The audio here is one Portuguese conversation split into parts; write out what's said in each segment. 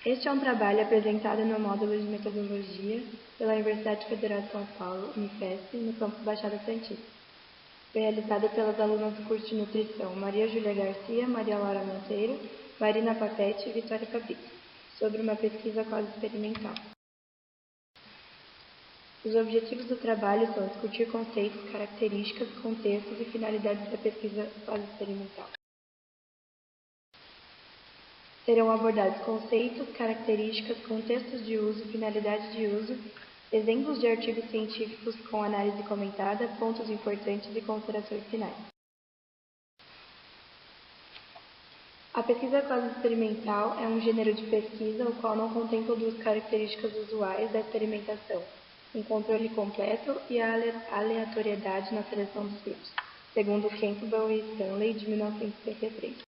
Este é um trabalho apresentado no módulo de metodologia pela Universidade Federal de São Paulo, Unifesp, no campus Baixada Santista. Foi realizado pelas alunas do curso de nutrição Maria Júlia Garcia, Maria Laura Monteiro, Marina Papete e Vitória Fabrício, sobre uma pesquisa quase experimental. Os objetivos do trabalho são discutir conceitos, características, contextos e finalidades da pesquisa quase experimental. Serão abordados conceitos, características, contextos de uso, finalidade de uso, exemplos de artigos científicos com análise comentada, pontos importantes e considerações finais. A pesquisa quase experimental é um gênero de pesquisa o qual não contempla duas características usuais da experimentação, um controle completo e a aleatoriedade na seleção dos grupos, segundo Campbell e Stanley, de 1953.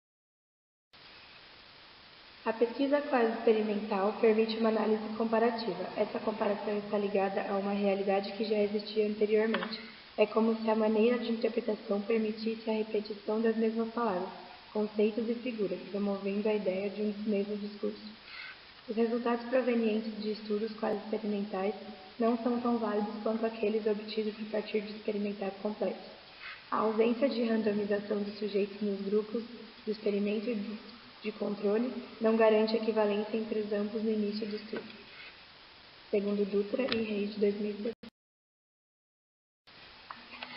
A pesquisa quase experimental permite uma análise comparativa. Essa comparação está ligada a uma realidade que já existia anteriormente. É como se a maneira de interpretação permitisse a repetição das mesmas palavras, conceitos e figuras, promovendo a ideia de um mesmo discurso. Os resultados provenientes de estudos quase experimentais não são tão válidos quanto aqueles obtidos a partir de experimentais completos. A ausência de randomização dos sujeitos nos grupos do experimento e de controle não garante equivalência entre os ambos no início do estudo, segundo Dutra e Reis, de 2016.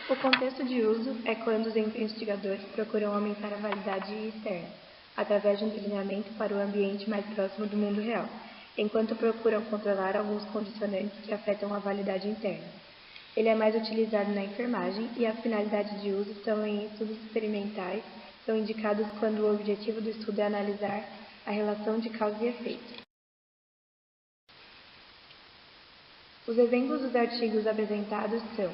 O contexto de uso é quando os investigadores procuram aumentar a validade externa, através de um treinamento para o ambiente mais próximo do mundo real, enquanto procuram controlar alguns condicionantes que afetam a validade interna. Ele é mais utilizado na enfermagem e a finalidade de uso estão em estudos experimentais, são indicados quando o objetivo do estudo é analisar a relação de causa e efeito. Os exemplos dos artigos apresentados são: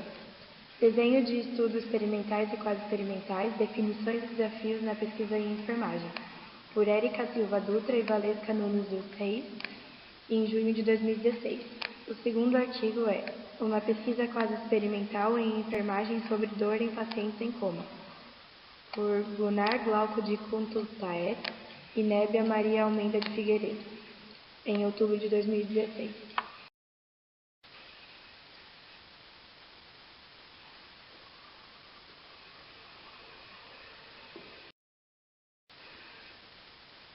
desenho de estudos experimentais e quase experimentais, definições e desafios na pesquisa em enfermagem, por Érica Silva Dutra e Valesca Nunes dos Reis, em junho de 2016. O segundo artigo é uma pesquisa quase experimental em enfermagem sobre dor em pacientes em coma, por Gunnar Glauco de Kuntustaet e Nébia Maria Almeida de Figueiredo, em outubro de 2016.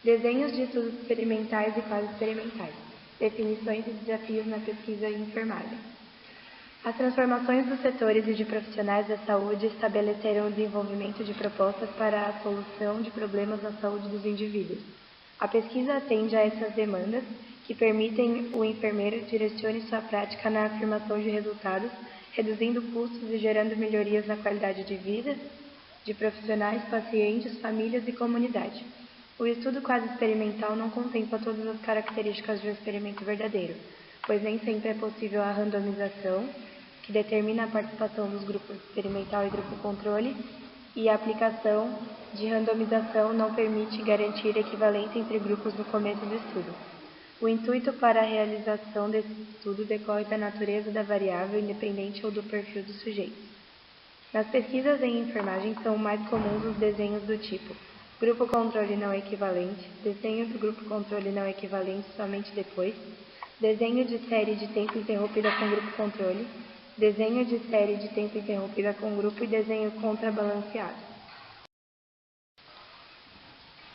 Desenhos de estudos experimentais e quase experimentais, definições e desafios na pesquisa em enfermagem. As transformações dos setores e de profissionais da saúde estabeleceram o desenvolvimento de propostas para a solução de problemas na saúde dos indivíduos. A pesquisa atende a essas demandas, que permitem o enfermeiro direcione sua prática na afirmação de resultados, reduzindo custos e gerando melhorias na qualidade de vida de profissionais, pacientes, famílias e comunidade. O estudo quase experimental não contempla todas as características de um experimento verdadeiro, pois nem sempre é possível a randomização, que determina a participação dos grupos experimental e grupo controle, e a aplicação de randomização não permite garantir equivalência entre grupos no começo do estudo. O intuito para a realização desse estudo decorre da natureza da variável independente ou do perfil do sujeito. Nas pesquisas em enfermagem são mais comuns os desenhos do tipo grupo controle não equivalente, desenho do grupo controle não equivalente somente depois, desenho de série de tempo interrompida com grupo controle, desenho de série de tempo interrompida com grupo e desenho contrabalanceado.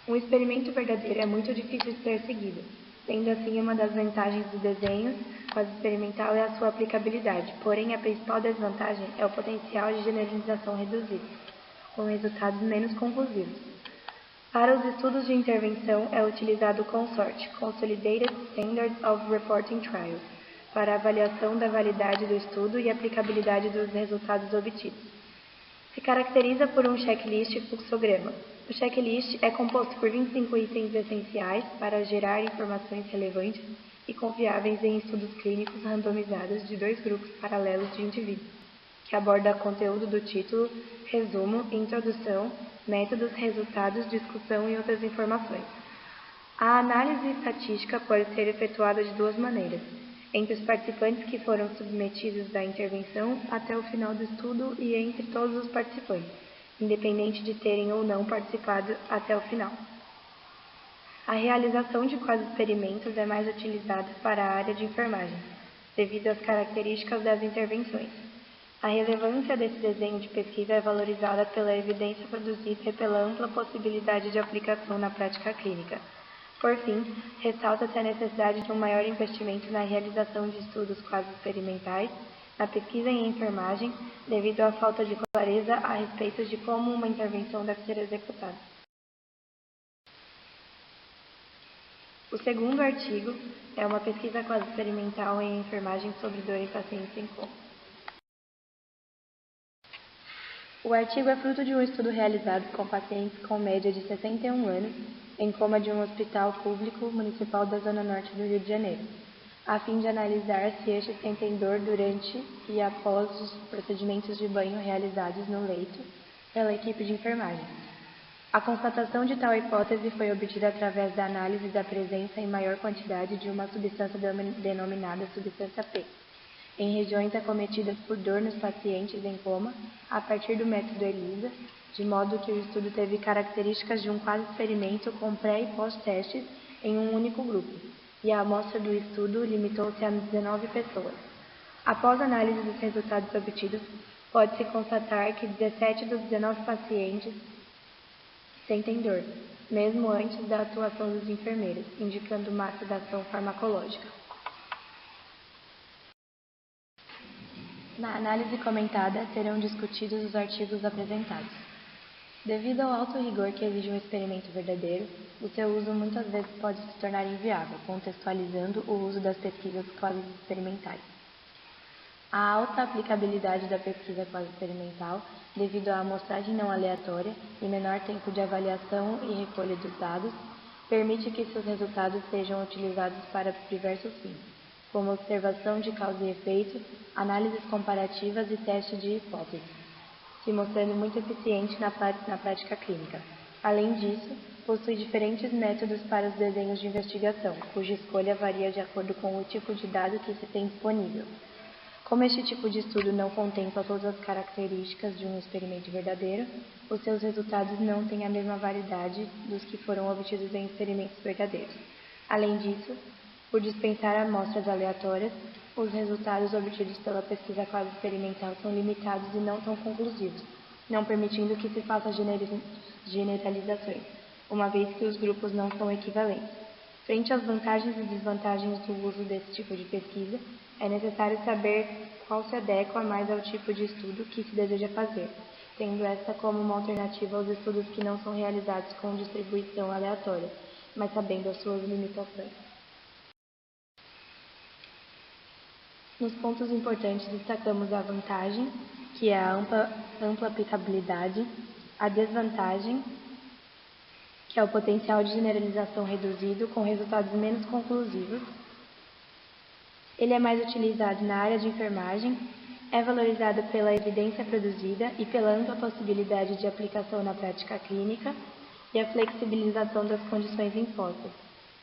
Um experimento verdadeiro é muito difícil de ser seguido. Sendo assim, uma das vantagens do desenho quase experimental é a sua aplicabilidade, porém a principal desvantagem é o potencial de generalização reduzido, com resultados menos conclusivos. Para os estudos de intervenção é utilizado o CONSORT, Consolidated Standards of Reporting Trials, para a avaliação da validade do estudo e aplicabilidade dos resultados obtidos. Se caracteriza por um checklist e fluxograma. O checklist é composto por 25 itens essenciais para gerar informações relevantes e confiáveis em estudos clínicos randomizados de dois grupos paralelos de indivíduos, que aborda conteúdo do título, resumo, introdução, métodos, resultados, discussão e outras informações. A análise estatística pode ser efetuada de duas maneiras: entre os participantes que foram submetidos à intervenção até o final do estudo e entre todos os participantes, independente de terem ou não participado até o final. A realização de quasi-experimentos é mais utilizada para a área de enfermagem, devido às características das intervenções. A relevância desse desenho de pesquisa é valorizada pela evidência produzida e pela ampla possibilidade de aplicação na prática clínica. Por fim, ressalta-se a necessidade de um maior investimento na realização de estudos quasi-experimentais, na pesquisa em enfermagem, devido à falta de clareza a respeito de como uma intervenção deve ser executada. O segundo artigo é uma pesquisa quasi-experimental em enfermagem sobre dor em pacientes em coma. O artigo é fruto de um estudo realizado com pacientes com média de 61 anos em coma de um hospital público municipal da Zona Norte do Rio de Janeiro, a fim de analisar se estes sentem dor durante e após os procedimentos de banho realizados no leito pela equipe de enfermagem. A constatação de tal hipótese foi obtida através da análise da presença em maior quantidade de uma substância denominada substância P, em regiões acometidas por dor nos pacientes em coma, a partir do método ELISA, de modo que o estudo teve características de um quasi-experimento com pré- e pós-testes em um único grupo, e a amostra do estudo limitou-se a 19 pessoas. Após análise dos resultados obtidos, pode-se constatar que 17 dos 19 pacientes sentem dor, mesmo antes da atuação dos enfermeiros, indicando má sedação farmacológica. Na análise comentada, serão discutidos os artigos apresentados. Devido ao alto rigor que exige um experimento verdadeiro, o seu uso muitas vezes pode se tornar inviável, contextualizando o uso das pesquisas quasi-experimentais. A alta aplicabilidade da pesquisa quasi-experimental, devido à amostragem não aleatória e menor tempo de avaliação e recolha dos dados, permite que seus resultados sejam utilizados para diversos fins, como observação de causa e efeito, análises comparativas e teste de hipóteses, se mostrando muito eficiente na prática clínica. Além disso, possui diferentes métodos para os desenhos de investigação, cuja escolha varia de acordo com o tipo de dado que se tem disponível. Como este tipo de estudo não contempla todas as características de um experimento verdadeiro, os seus resultados não têm a mesma validade dos que foram obtidos em experimentos verdadeiros. Além disso, por dispensar amostras aleatórias, os resultados obtidos pela pesquisa quasi-experimental são limitados e não tão conclusivos, não permitindo que se façam generalizações, uma vez que os grupos não são equivalentes. Frente às vantagens e desvantagens do uso desse tipo de pesquisa, é necessário saber qual se adequa mais ao tipo de estudo que se deseja fazer, tendo esta como uma alternativa aos estudos que não são realizados com distribuição aleatória, mas sabendo as suas limitações. Nos pontos importantes destacamos a vantagem, que é a ampla aplicabilidade, a desvantagem, que é o potencial de generalização reduzido com resultados menos conclusivos. Ele é mais utilizado na área de enfermagem, é valorizado pela evidência produzida e pela ampla possibilidade de aplicação na prática clínica e a flexibilização das condições impostas,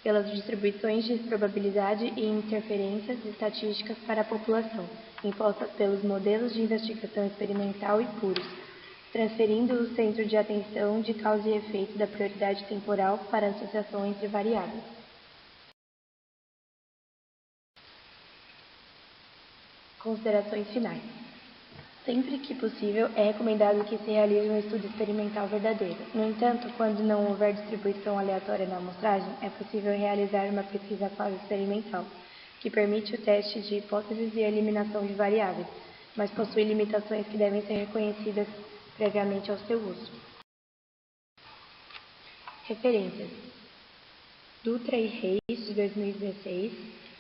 pelas distribuições de probabilidade e interferências estatísticas para a população, impostas pelos modelos de investigação experimental e puros, transferindo o centro de atenção de causa e efeito da prioridade temporal para a associação entre variáveis. Considerações finais. Sempre que possível, é recomendado que se realize um estudo experimental verdadeiro. No entanto, quando não houver distribuição aleatória na amostragem, é possível realizar uma pesquisa quasi-experimental, que permite o teste de hipóteses e a eliminação de variáveis, mas possui limitações que devem ser reconhecidas previamente ao seu uso. Referências: Dutra e Reis, de 2016,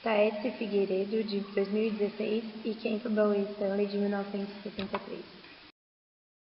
Taete Figueiredo, de 2016 e Campbell e Stanley, de 1963.